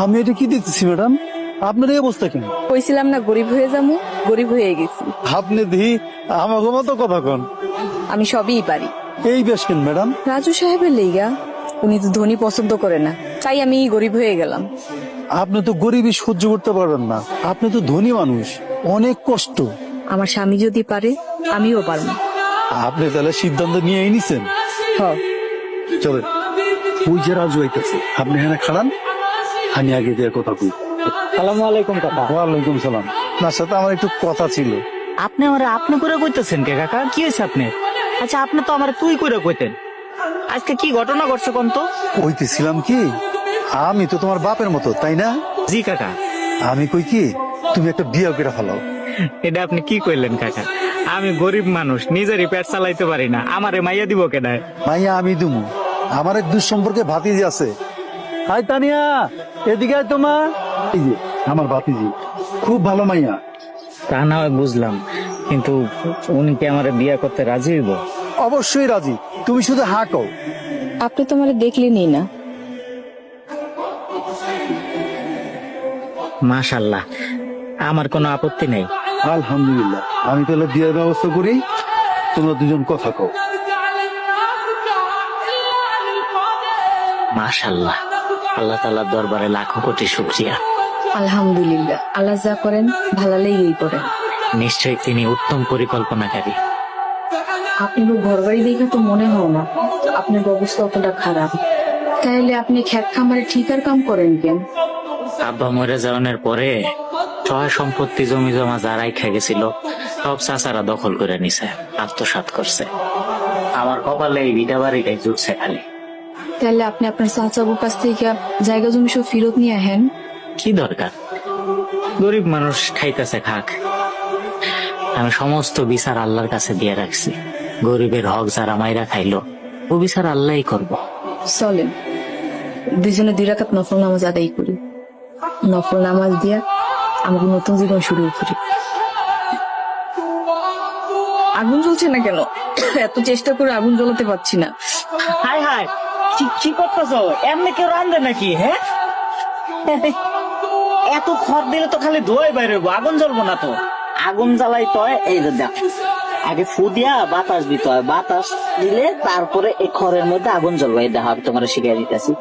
আমি এটা কি দেখতেছি ম্যাডাম, আপনার এই অবস্থা কেন? কইছিলাম না গরিব হয়ে যাবো, গরিব হয়ে গেছি। আপনি দিহি আমাকে মতো কথা কন। আমি সবই পারি। এই বেশ কেন ম্যাডাম? রাজু সাহেবের লেগা, উনি তো ধনী পছন্দ করে না, তাই আমি গরিব হয়ে গেলাম। আপনি তো গরিবই সহ্য করতে পারবেন না, আপনি তো ধনী মানুষ, অনেক কষ্ট। আমার স্বামী যদি পারে, আমিও পারবো। আপনি তাহলে সিদ্ধান্ত নিয়েই নিছেন। হ, চলে ওই যে রাজু আইতেছে, আপনি এখানে খাড়ান, আমি আগে দিয়ে কথা কই। সালামু আলাইকুম কাকা। ওয়ালাইকুম সালাম। আপনার সাথে আমার একটু কথা ছিল। আপনি আমারে আপনি করে কইতেছেন কে কাকা? কি হয়েছে আপনি? আচ্ছা, আপনি তো আমার তুই করে কইতেন। আজকে কি ঘটনা ঘটছে কোন তো? কইতেছিলাম কি, আমি তো তোমার বাপের মতো, তাই না? জি কাকা। আমি কই কি, তুমি একটা বিয়ে করে ফেলাও। এটা আপনি কি কইলেন কাকা? আমি গরিব মানুষ, নিজেরই পেট চালাইতে পারি না, আমারে মাইয়া দিব কেডায়? মাইয়া আমি দুমু, আমার এক দুঃসম্পর্কে ভাতিজি আছে। হাই তানিয়া, এদিকে আয় তোমা। এই যে আমার ভাতিজি, খুব ভালো মাইয়া। তা না হয় বুঝলাম, কিন্তু উনি কি আমারে বিয়ে করতে রাজি হইব? অবশ্যই রাজি, তুমি শুধু হা কও। আপনি তো আমার দেখলেনই না। মাশাআল্লাহ, আমার কোনো আপত্তি নেই। আলহামদুলিল্লাহ, আমি তাহলে বিয়ের ব্যবস্থা করি, তোমরা দুজন কথা কও। মাশাআল্লাহ, আল্লাহ তাআলার দরবারে লাখো কোটি শুকরিয়া। আলহামদুলিল্লাহ, আল্লাহ যা করেন ভালো লেগেই করেন। নিশ্চয়ই তিনি উত্তম পরিকল্পনাকারী। আপনার ঘর বাড়ি দেখে তো মনে হয় না আপনার অবস্থা অতটা খারাপ। তাইলে আপনি খেত খামারে ঠিকার কাম করেন কেন? আব্বা মরে যাওয়ার পরে সহায় সম্পত্তি জমি জমা যারাই খেয়ে গেছিল সব চাচারা দখল করে নিছে, আত্মসাৎ করছে। আমার কপালে এই ভিটা বাড়িটাই জুটছে খালি। তাহলে আপনি আপনার চাচাবুর কাছ থেকে জায়গা জমি সব ফেরত নিয়ে আহেন। কি দরকার? গরিব মানুষ খাইতেছে খাক, আমি সমস্ত বিচার আল্লাহর কাছে দিয়ে রাখছি। গরিবের হক যারা মাইরা খাইলো, ও বিচার আল্লাহই করব। চলেন দুজনে 2 রাকাত নফল নামাজ আদায় করি। নফল নামাজ দিয়া আমাকে নতুন জীবন শুরু করি। আগুন জ্বলছে না কেন? এত চেষ্টা করে আগুন জ্বলাতে পারছি না। হাই হাই, কি করতেছো? এমনি কেউ রান্ধে নাকি? হ্যাঁ, এত খড় দিলে তো খালি ধোয়াই বাইরে হইবো, আগুন জ্বলবো না তো। আগুন জ্বালাই তো এই যে দেখ, আগে ফু দিয়া বাতাস দিতে হয়, বাতাস দিলে তারপরে এই খড়ের মধ্যে আগুন জ্বলবে। এই দেখো, আমি তোমার শিখিয়ে দিতেছি।